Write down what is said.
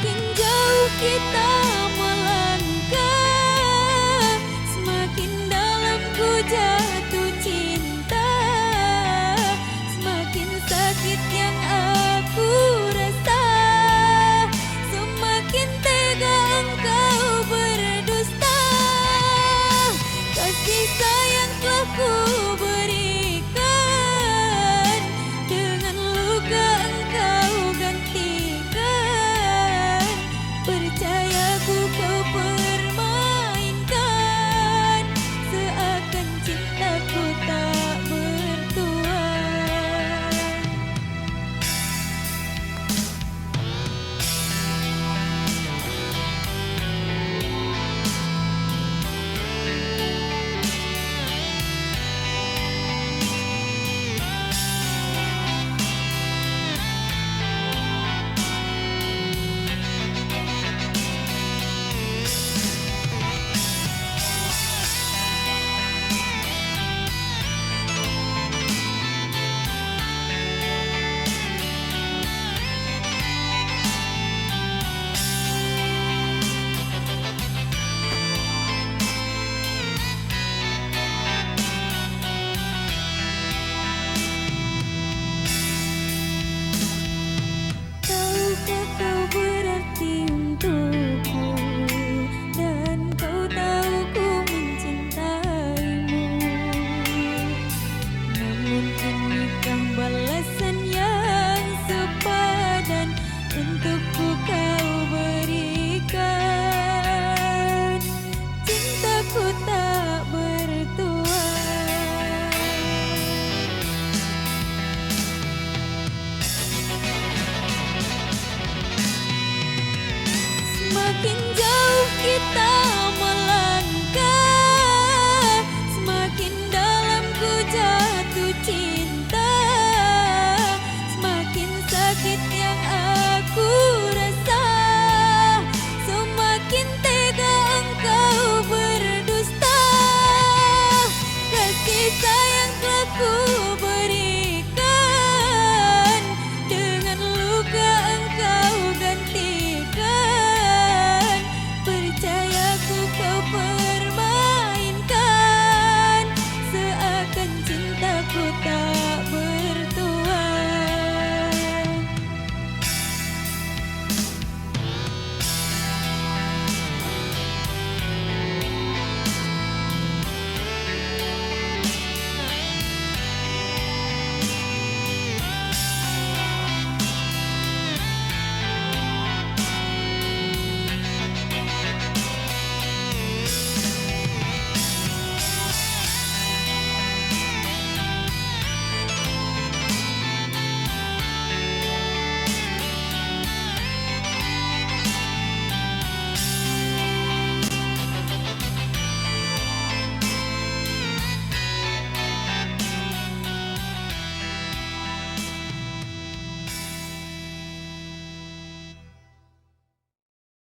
Semakin jauh kita melangkah, semakin dalam ku jatuh cinta. Semakin sakit yang aku rasa, semakin tega engkau berdusta. Kasih sayang telah ku berikan, dengan luka engkau gantikan. Percayaku kau permainkan, seakan cintaku tak bertuan. Tahukah kau berarti untukku, dan kau tahu ku mencintaimu. Namun inikah balasan yang sepadan untukku kau berikan. Cintaku tak bertuan. Semakin jauh kita